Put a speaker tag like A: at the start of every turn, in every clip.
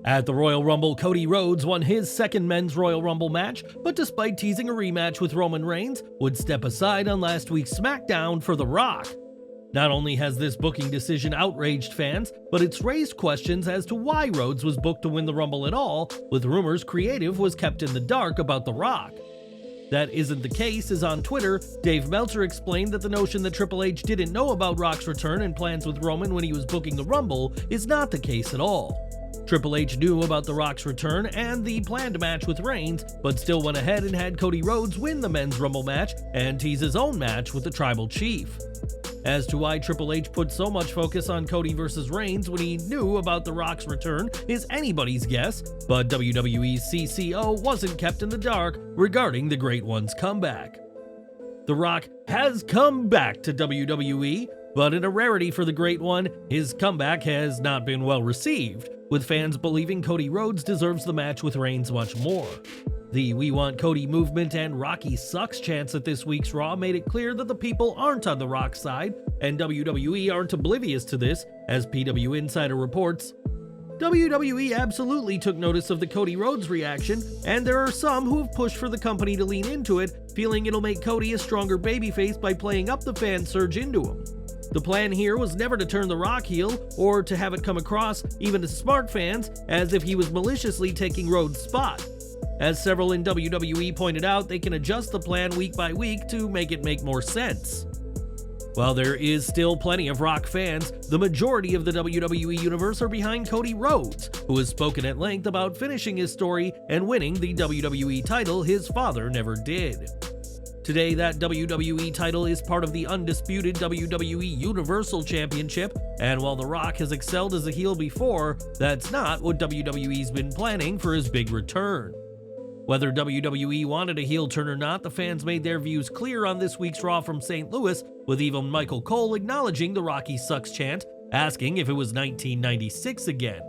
A: At the Royal Rumble, Cody Rhodes won his second Men's Royal Rumble match, but despite teasing a rematch with Roman Reigns, would step aside on last week's SmackDown for The Rock. Not only has this booking decision outraged fans, but it's raised questions as to why Rhodes was booked to win the Rumble at all, with rumors creative was kept in the dark about The Rock. That isn't the case, as on Twitter, Dave Meltzer explained that the notion that Triple H didn't know about Rock's return and plans with Roman when he was booking the Rumble is not the case at all. Triple H knew about The Rock's return and the planned match with Reigns, but still went ahead and had Cody Rhodes win the Men's Rumble match and tease his own match with the Tribal Chief. As to why Triple H put so much focus on Cody versus Reigns when he knew about The Rock's return is anybody's guess, but WWE's CCO wasn't kept in the dark regarding the Great One's comeback. The Rock has come back to WWE, but in a rarity for the Great One, his comeback has not been well received, with fans believing Cody Rhodes deserves the match with Reigns much more. The We Want Cody movement and Rocky Sucks chants at this week's Raw made it clear that the people aren't on the Rock's side, and WWE aren't oblivious to this, as PW Insider reports. WWE absolutely took notice of the Cody Rhodes reaction, and there are some who have pushed for the company to lean into it, feeling it'll make Cody a stronger babyface by playing up the fan surge into him. The plan here was never to turn The Rock heel, or to have it come across, even to smart fans, as if he was maliciously taking Rhodes' spot. As several in WWE pointed out, they can adjust the plan week by week to make it make more sense. While there is still plenty of Rock fans, the majority of the WWE universe are behind Cody Rhodes, who has spoken at length about finishing his story and winning the WWE title his father never did. Today, that WWE title is part of the undisputed WWE Universal Championship, and while The Rock has excelled as a heel before, that's not what WWE's been planning for his big return. Whether WWE wanted a heel turn or not, the fans made their views clear on this week's Raw from St. Louis, with even Michael Cole acknowledging the Rocky Sucks chant, asking if it was 1996 again.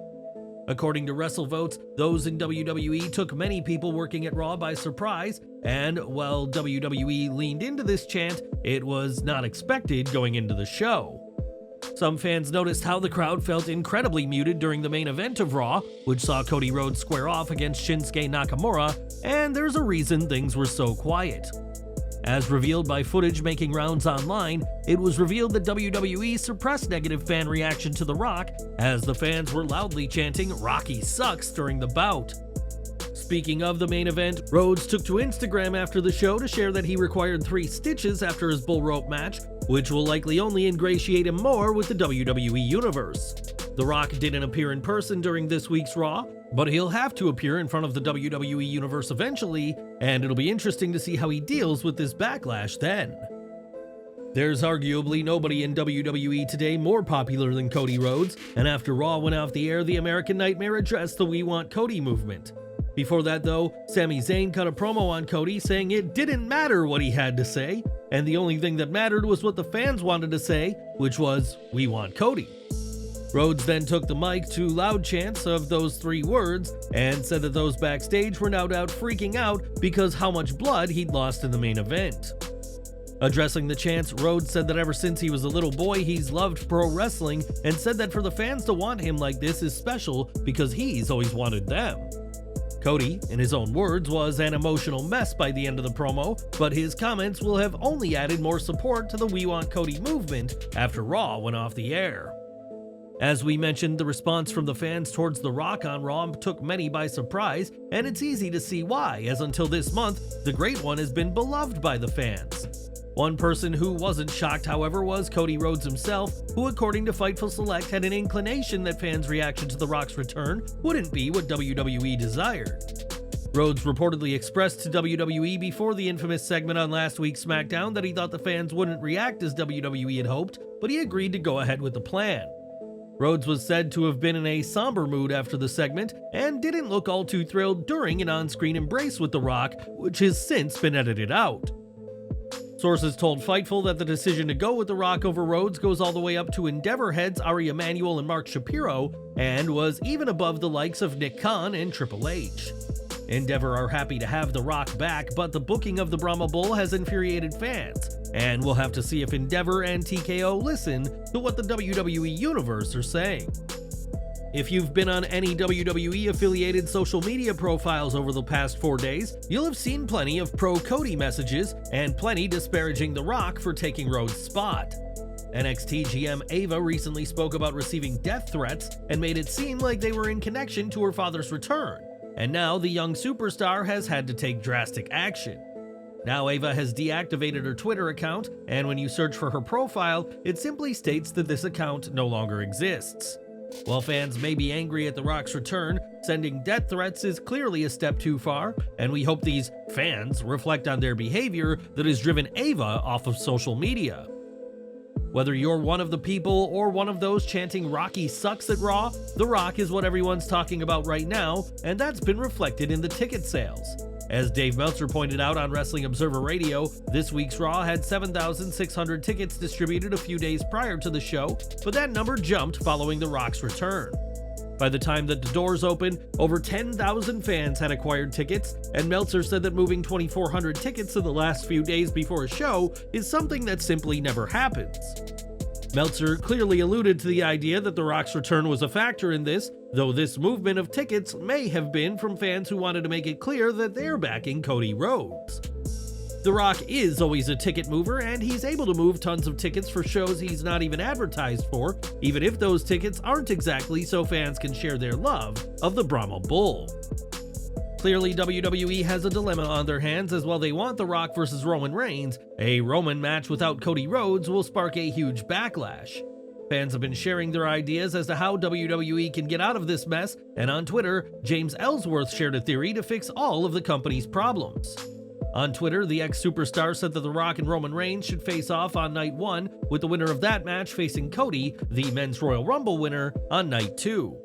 A: According to WrestleVotes, those in WWE took many people working at Raw by surprise, and while WWE leaned into this chant, it was not expected going into the show. Some fans noticed how the crowd felt incredibly muted during the main event of Raw, which saw Cody Rhodes square off against Shinsuke Nakamura, and there's a reason things were so quiet. As revealed by footage making rounds online, it was revealed that WWE suppressed negative fan reaction to The Rock, as the fans were loudly chanting "Rocky Sucks" during the bout. Speaking of the main event, Rhodes took to Instagram after the show to share that he required 3 stitches after his bull rope match, which will likely only ingratiate him more with the WWE Universe. The Rock didn't appear in person during this week's Raw, but he'll have to appear in front of the WWE Universe eventually, and it'll be interesting to see how he deals with this backlash then. There's arguably nobody in WWE today more popular than Cody Rhodes, and after Raw went off the air, the American Nightmare addressed the We Want Cody movement. Before that though, Sami Zayn cut a promo on Cody saying it didn't matter what he had to say, and the only thing that mattered was what the fans wanted to say, which was, "We want Cody." Rhodes then took the mic to loud chants of those 3 words and said that those backstage were no doubt freaking out because how much blood he'd lost in the main event. Addressing the chants, Rhodes said that ever since he was a little boy he's loved pro wrestling, and said that for the fans to want him like this is special because he's always wanted them. Cody, in his own words, was an emotional mess by the end of the promo, but his comments will have only added more support to the We Want Cody movement after Raw went off the air. As we mentioned, the response from the fans towards The Rock on Raw took many by surprise, and it's easy to see why, as until this month, the Great One has been beloved by the fans. One person who wasn't shocked, however, was Cody Rhodes himself, who according to Fightful Select had an inclination that fans' reaction to The Rock's return wouldn't be what WWE desired. Rhodes reportedly expressed to WWE before the infamous segment on last week's SmackDown that he thought the fans wouldn't react as WWE had hoped, but he agreed to go ahead with the plan. Rhodes was said to have been in a somber mood after the segment, and didn't look all too thrilled during an on-screen embrace with The Rock, which has since been edited out. Sources told Fightful that the decision to go with The Rock over Rhodes goes all the way up to Endeavor heads Ari Emanuel and Mark Shapiro, and was even above the likes of Nick Khan and Triple H. Endeavor are happy to have The Rock back, but the booking of the Brahma Bull has infuriated fans, and we'll have to see if Endeavor and TKO listen to what the WWE Universe are saying. If you've been on any WWE affiliated social media profiles over the past 4 days, you'll have seen plenty of pro-Cody messages and plenty disparaging The Rock for taking Rhodes' spot. NXT GM Ava recently spoke about receiving death threats and made it seem like they were in connection to her father's return, and now the young superstar has had to take drastic action. Now Ava has deactivated her Twitter account, and when you search for her profile, it simply states that this account no longer exists. While fans may be angry at The Rock's return, sending death threats is clearly a step too far, and we hope these fans reflect on their behavior that has driven Ava off of social media. Whether you're one of the people or one of those chanting Rocky sucks at Raw, The Rock is what everyone's talking about right now, and that's been reflected in the ticket sales. As Dave Meltzer pointed out on Wrestling Observer Radio, this week's Raw had 7,600 tickets distributed a few days prior to the show, but that number jumped following The Rock's return. By the time that the doors opened, over 10,000 fans had acquired tickets, and Meltzer said that moving 2,400 tickets in the last few days before a show is something that simply never happens. Meltzer clearly alluded to the idea that The Rock's return was a factor in this, though this movement of tickets may have been from fans who wanted to make it clear that they're backing Cody Rhodes. The Rock is always a ticket mover, and he's able to move tons of tickets for shows he's not even advertised for, even if those tickets aren't exactly so fans can share their love of the Brahma Bull. Clearly, WWE has a dilemma on their hands, as while they want The Rock versus Roman Reigns, a Roman match without Cody Rhodes will spark a huge backlash. Fans have been sharing their ideas as to how WWE can get out of this mess, and on Twitter, James Ellsworth shared a theory to fix all of the company's problems. On Twitter, the ex-superstar said that The Rock and Roman Reigns should face off on night 1, with the winner of that match facing Cody, the Men's Royal Rumble winner, on night 2.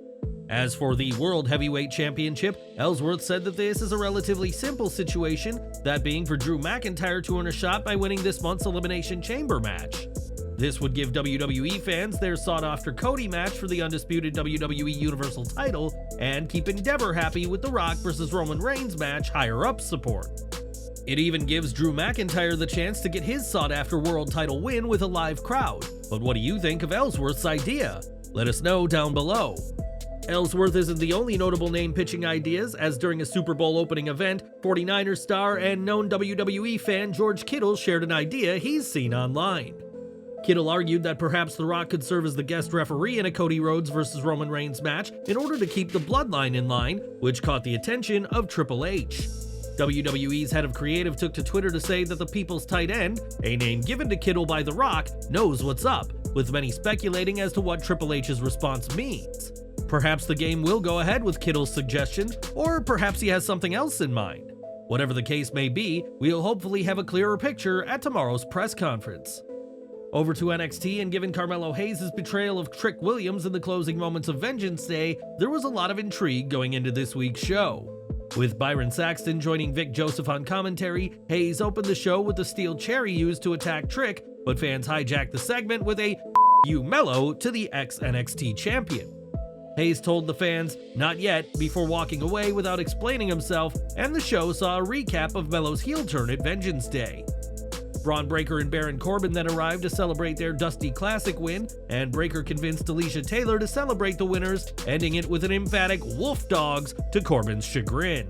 A: As for the World Heavyweight Championship, Ellsworth said that this is a relatively simple situation, that being for Drew McIntyre to earn a shot by winning this month's Elimination Chamber match. This would give WWE fans their sought-after Cody match for the undisputed WWE Universal title, and keep Endeavor happy with The Rock versus Roman Reigns match higher-up support. It even gives Drew McIntyre the chance to get his sought-after world title win with a live crowd. But what do you think of Ellsworth's idea? Let us know down below. Ellsworth isn't the only notable name pitching ideas, as during a Super Bowl opening event, 49ers star and known WWE fan George Kittle shared an idea he's seen online. Kittle argued that perhaps The Rock could serve as the guest referee in a Cody Rhodes versus Roman Reigns match in order to keep the bloodline in line, which caught the attention of Triple H. WWE's head of creative took to Twitter to say that the People's Tight End, a name given to Kittle by The Rock, knows what's up, with many speculating as to what Triple H's response means. Perhaps the game will go ahead with Kittle's suggestion, or perhaps he has something else in mind. Whatever the case may be, we'll hopefully have a clearer picture at tomorrow's press conference. Over to NXT, and given Carmelo Hayes' betrayal of Trick Williams in the closing moments of Vengeance Day, there was a lot of intrigue going into this week's show. With Byron Saxton joining Vic Joseph on commentary, Hayes opened the show with the steel chair he used to attack Trick, but fans hijacked the segment with a "you Mello" to the ex-NXT champion. Hayes told the fans, "Not yet," before walking away without explaining himself, and the show saw a recap of Mello's heel turn at Vengeance Day. Braun Breaker and Baron Corbin then arrived to celebrate their Dusty Classic win, and Breaker convinced Alicia Taylor to celebrate the winners, ending it with an emphatic "Wolf Dogs" to Corbin's chagrin.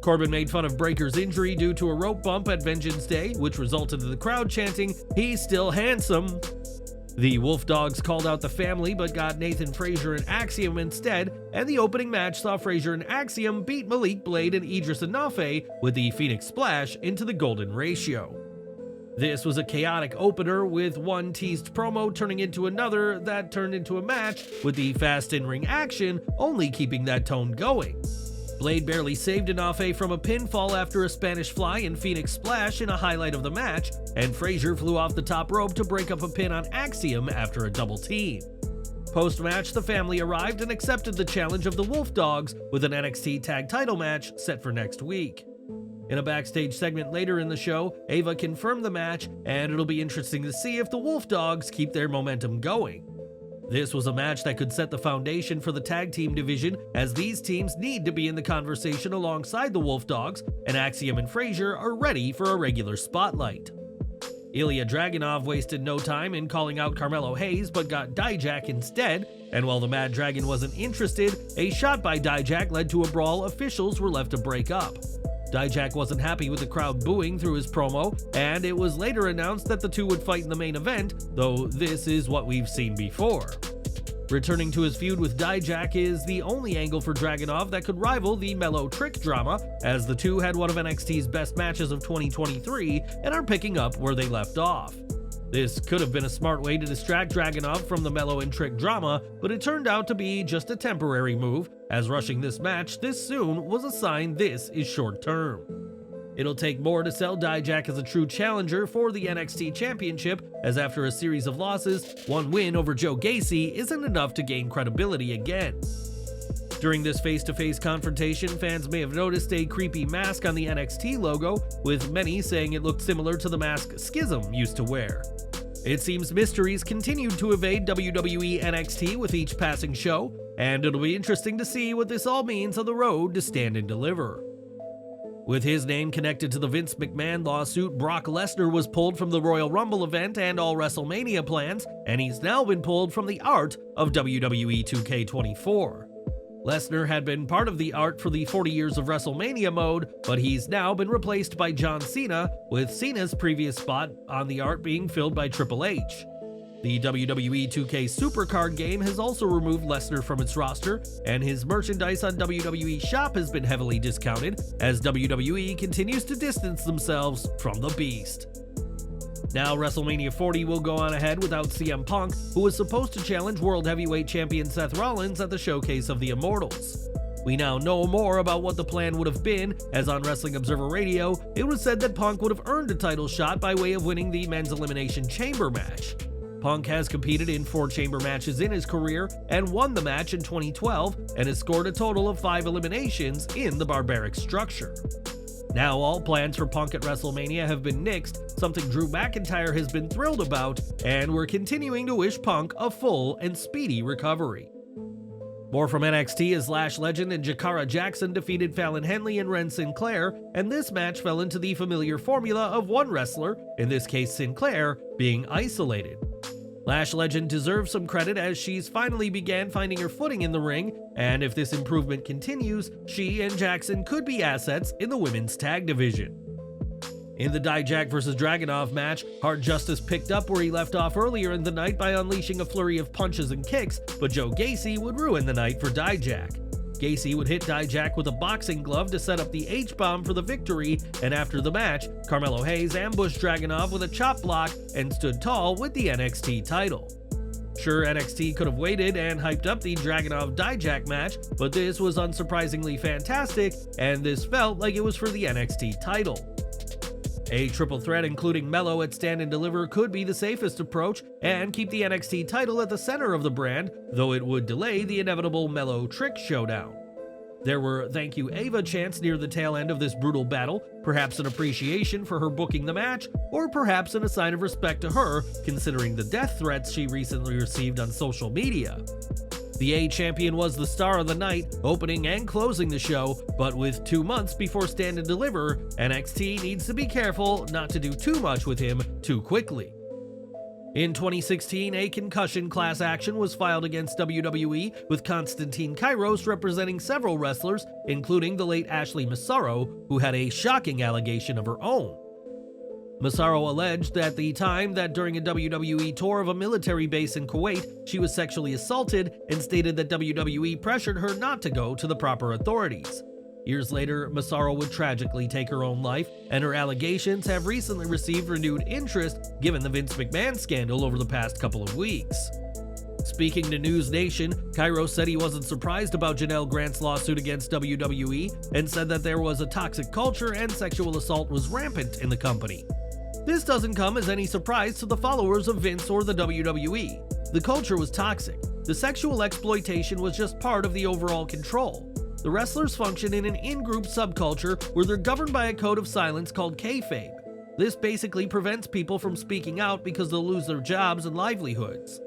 A: Corbin made fun of Breaker's injury due to a rope bump at Vengeance Day, which resulted in the crowd chanting, "He's still handsome." The Wolf Dogs called out the family but got Nathan Frazier and Axiom instead, and the opening match saw Frazier and Axiom beat Malik Blade and Idris Anafe with the Phoenix Splash into the Golden Ratio. This was a chaotic opener, with one teased promo turning into another that turned into a match, with the fast in-ring action only keeping that tone going. Blade barely saved Anafe from a pinfall after a Spanish Fly and Phoenix Splash in a highlight of the match, and Frazier flew off the top rope to break up a pin on Axiom after a double team. Post-match, the family arrived and accepted the challenge of the Wolf Dogs with an NXT Tag Title match set for next week. In a backstage segment later in the show, Ava confirmed the match, and it'll be interesting to see if the Wolf Dogs keep their momentum going. This was a match that could set the foundation for the tag team division, as these teams need to be in the conversation alongside the Wolf Dogs, and Axiom and Frazier are ready for a regular spotlight. Ilja Dragunov wasted no time in calling out Carmelo Hayes but got Dijak instead, and while the Mad Dragon wasn't interested, a shot by Dijak led to a brawl officials were left to break up. Dijak wasn't happy with the crowd booing through his promo, and it was later announced that the two would fight in the main event, though this is what we've seen before. Returning to his feud with Dijak is the only angle for Dragunov that could rival the Melo Trick drama, as the two had one of NXT's best matches of 2023 and are picking up where they left off. This could have been a smart way to distract Dragunov from the Melo and Trick drama, but it turned out to be just a temporary move, as rushing this match this soon was a sign this is short term. It'll take more to sell Dijak as a true challenger for the NXT Championship, as after a series of losses, one win over Joe Gacy isn't enough to gain credibility again. During this face-to-face confrontation, fans may have noticed a creepy mask on the NXT logo, with many saying it looked similar to the mask Schism used to wear. It seems mysteries continued to evade WWE NXT with each passing show, and it'll be interesting to see what this all means on the road to Stand and Deliver. With his name connected to the Vince McMahon lawsuit, Brock Lesnar was pulled from the Royal Rumble event and all WrestleMania plans, and he's now been pulled from the art of WWE 2K24. Lesnar had been part of the art for the 40 years of WrestleMania mode, but he's now been replaced by John Cena, with Cena's previous spot on the art being filled by Triple H. The WWE 2K Supercard game has also removed Lesnar from its roster, and his merchandise on WWE Shop has been heavily discounted as WWE continues to distance themselves from the Beast. Now WrestleMania 40 will go on ahead without CM Punk, who was supposed to challenge World Heavyweight Champion Seth Rollins at the Showcase of the Immortals. We now know more about what the plan would have been, as on Wrestling Observer Radio, it was said that Punk would have earned a title shot by way of winning the Men's Elimination Chamber match. Punk has competed in 4 chamber matches in his career and won the match in 2012 and has scored a total of 5 eliminations in the barbaric structure. Now all plans for Punk at WrestleMania have been nixed, something Drew McIntyre has been thrilled about, and we're continuing to wish Punk a full and speedy recovery. More from NXT as Lash legend and Jakara Jackson defeated Fallon Henley and Wren Sinclair, and this match fell into the familiar formula of one wrestler, in this case Sinclair, being isolated. Lash legend deserves some credit as she's finally began finding her footing in the ring, and if this improvement continues, she and Jackson could be assets in the women's tag division. In the Dijak vs. Dragunov match, Hard Justice picked up where he left off earlier in the night by unleashing a flurry of punches and kicks, but Joe Gacy would ruin the night for Dijak. Gacy would hit Dijak with a boxing glove to set up the H-bomb for the victory, and after the match, Carmelo Hayes ambushed Dragunov with a chop block and stood tall with the NXT title. Sure, NXT could have waited and hyped up the Dragunov-Dijak match, but this was unsurprisingly fantastic, and this felt like it was for the NXT title. A triple threat including Melo at Stand and Deliver could be the safest approach and keep the NXT title at the center of the brand, though it would delay the inevitable Melo Trick Showdown. There were "Thank You Ava" chants near the tail end of this brutal battle, perhaps an appreciation for her booking the match, or perhaps in a sign of respect to her, considering the death threats she recently received on social media. The A champion was the star of the night, opening and closing the show, but with 2 months before Stand and Deliver, NXT needs to be careful not to do too much with him too quickly. In 2016, a concussion class action was filed against WWE, with Konstantin Kairos representing several wrestlers, including the late Ashley Massaro, who had a shocking allegation of her own. Massaro alleged at the time that during a WWE tour of a military base in Kuwait, she was sexually assaulted and stated that WWE pressured her not to go to the proper authorities. Years later, Massaro would tragically take her own life, and her allegations have recently received renewed interest given the Vince McMahon scandal over the past couple of weeks. Speaking to News Nation, Kairos said he wasn't surprised about Janelle Grant's lawsuit against WWE and said that there was a toxic culture and sexual assault was rampant in the company. This doesn't come as any surprise to the followers of Vince or the WWE. The culture was toxic. The sexual exploitation was just part of the overall control. The wrestlers function in an in-group subculture where they're governed by a code of silence called kayfabe. This basically prevents people from speaking out because they'll lose their jobs and livelihoods.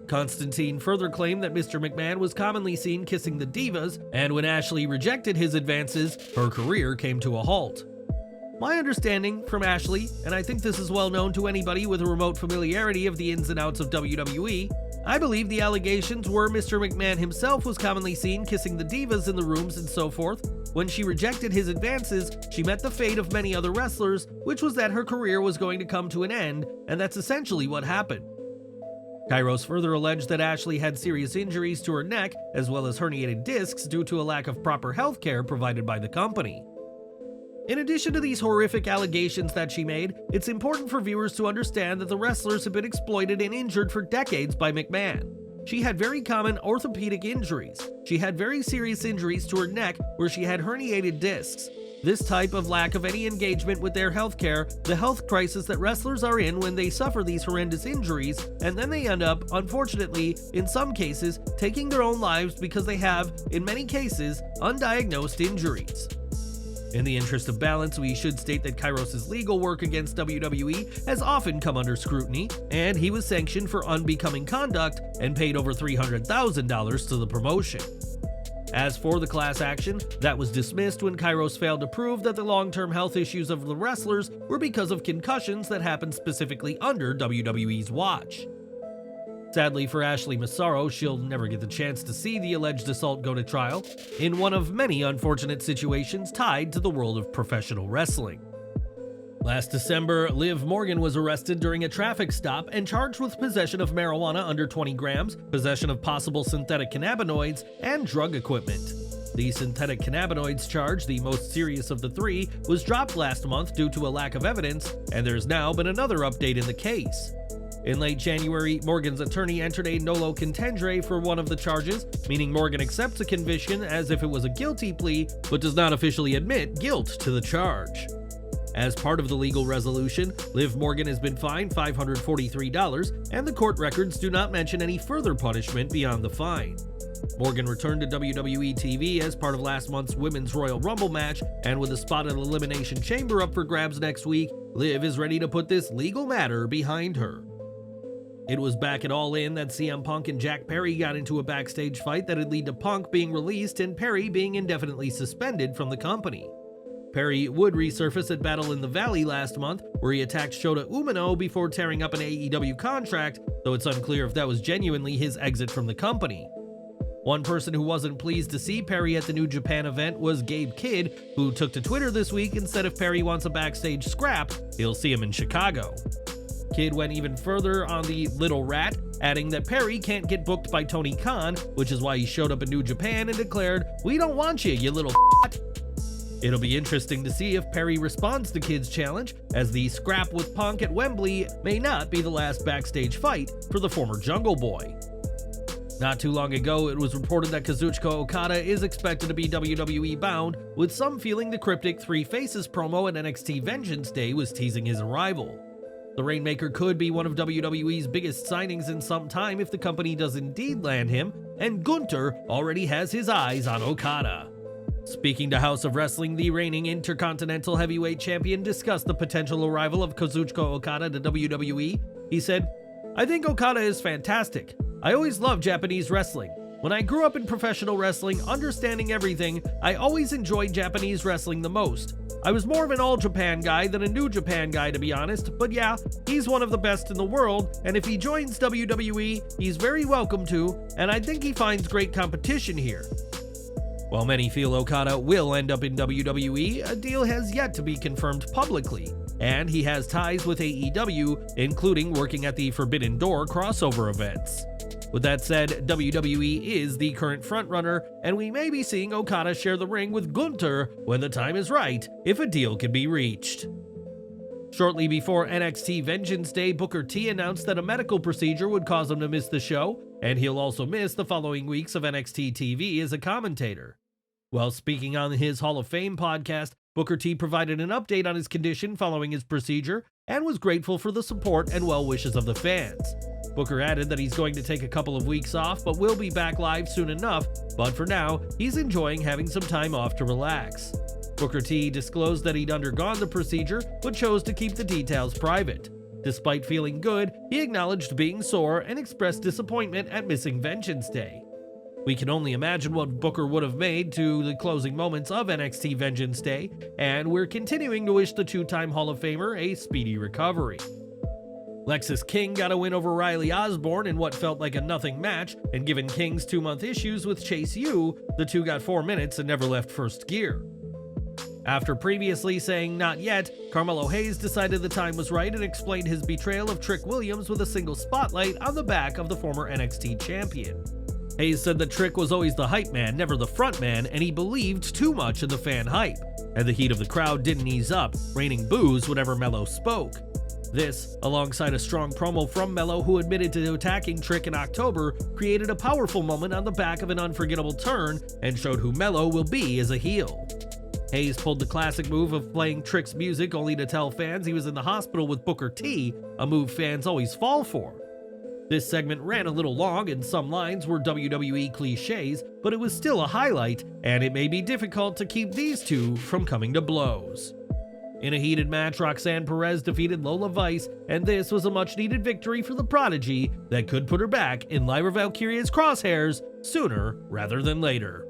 A: Konstantin further claimed that Mr. McMahon was commonly seen kissing the divas, and when Ashley rejected his advances, her career came to a halt. My understanding from Ashley, and I think this is well known to anybody with a remote familiarity of the ins and outs of WWE, I believe the allegations were Mr. McMahon himself was commonly seen kissing the divas in the rooms and so forth. When she rejected his advances, she met the fate of many other wrestlers, which was that her career was going to come to an end, and that's essentially what happened. Kairos further alleged that Ashley had serious injuries to her neck, as well as herniated discs due to a lack of proper health care provided by the company. In addition to these horrific allegations that she made, it's important for viewers to understand that the wrestlers have been exploited and injured for decades by McMahon. She had very common orthopedic injuries. She had very serious injuries to her neck where she had herniated discs. This type of lack of any engagement with their healthcare, the health crisis that wrestlers are in when they suffer these horrendous injuries, and then they end up, unfortunately, in some cases, taking their own lives because they have, in many cases, undiagnosed injuries. In the interest of balance, we should state that Kairos' legal work against WWE has often come under scrutiny, and he was sanctioned for unbecoming conduct and paid over $300,000 to the promotion. As for the class action, that was dismissed when Kairos failed to prove that the long-term health issues of the wrestlers were because of concussions that happened specifically under WWE's watch. Sadly for Ashley Massaro, she'll never get the chance to see the alleged assault go to trial, in one of many unfortunate situations tied to the world of professional wrestling. Last December, Liv Morgan was arrested during a traffic stop and charged with possession of marijuana under 20 grams, possession of possible synthetic cannabinoids, and drug equipment. The synthetic cannabinoids charge, the most serious of the three, was dropped last month due to a lack of evidence, and there's now been another update in the case. In late January, Morgan's attorney entered a nolo contendere for one of the charges, meaning Morgan accepts a conviction as if it was a guilty plea, but does not officially admit guilt to the charge. As part of the legal resolution, Liv Morgan has been fined $543, and the court records do not mention any further punishment beyond the fine. Morgan returned to WWE TV as part of last month's Women's Royal Rumble match, and with a spot in Elimination Chamber up for grabs next week, Liv is ready to put this legal matter behind her. It was back at All In that CM Punk and Jack Perry got into a backstage fight that would lead to Punk being released and Perry being indefinitely suspended from the company. Perry would resurface at Battle in the Valley last month, where he attacked Shota Umino before tearing up an AEW contract, though it's unclear if that was genuinely his exit from the company. One person who wasn't pleased to see Perry at the New Japan event was Gabe Kidd, who took to Twitter this week and said if Perry wants a backstage scrap, he'll see him in Chicago. Kidd went even further on the Little Rat, adding that Perry can't get booked by Tony Khan, which is why he showed up in New Japan and declared, "We don't want you, you little f***." It'll be interesting to see if Perry responds to Kidd's challenge, as the scrap with Punk at Wembley may not be the last backstage fight for the former Jungle Boy. Not too long ago, it was reported that Kazuchika Okada is expected to be WWE bound, with some feeling the cryptic Three Faces promo at NXT Vengeance Day was teasing his arrival. The Rainmaker could be one of WWE's biggest signings in some time if the company does indeed land him, and Gunther already has his eyes on Okada. Speaking to House of Wrestling, the reigning Intercontinental Heavyweight Champion discussed the potential arrival of Kazuchika Okada to WWE. He said, "I think Okada is fantastic. I always loved Japanese wrestling. When I grew up in professional wrestling, understanding everything, I always enjoyed Japanese wrestling the most. I was more of an All Japan guy than a New Japan guy, to be honest, but yeah, he's one of the best in the world, and if he joins WWE, he's very welcome to, and I think he finds great competition here." While many feel Okada will end up in WWE, a deal has yet to be confirmed publicly, and he has ties with AEW, including working at the Forbidden Door crossover events. With that said, WWE is the current frontrunner, and we may be seeing Okada share the ring with Gunther when the time is right, if a deal can be reached. Shortly before NXT Vengeance Day, Booker T announced that a medical procedure would cause him to miss the show, and he'll also miss the following weeks of NXT TV as a commentator. While speaking on his Hall of Fame podcast, Booker T provided an update on his condition following his procedure and was grateful for the support and well wishes of the fans. Booker added that he's going to take a couple of weeks off, but will be back live soon enough, but for now, he's enjoying having some time off to relax. Booker T disclosed that he'd undergone the procedure, but chose to keep the details private. Despite feeling good, he acknowledged being sore and expressed disappointment at missing Vengeance Day. We can only imagine what Booker would have made to the closing moments of NXT Vengeance Day, and we're continuing to wish the two-time Hall of Famer a speedy recovery. Lexis King got a win over Riley Osborne in what felt like a nothing match, and given King's 2-month issues with Chase U, the two got 4 minutes and never left first gear. After previously saying not yet, Carmelo Hayes decided the time was right and explained his betrayal of Trick Williams with a single spotlight on the back of the former NXT champion. Hayes said that Trick was always the hype man, never the front man, and he believed too much in the fan hype, and the heat of the crowd didn't ease up, raining boos whenever Melo spoke. This, alongside a strong promo from Melo, who admitted to attacking Trick in October, created a powerful moment on the back of an unforgettable turn and showed who Melo will be as a heel. Hayes pulled the classic move of playing Trick's music only to tell fans he was in the hospital with Booker T, a move fans always fall for. This segment ran a little long and some lines were WWE cliches, but it was still a highlight, and it may be difficult to keep these two from coming to blows. In a heated match, Roxanne Perez defeated Lola Vice, and this was a much-needed victory for the Prodigy that could put her back in Lyra Valkyria's crosshairs sooner rather than later.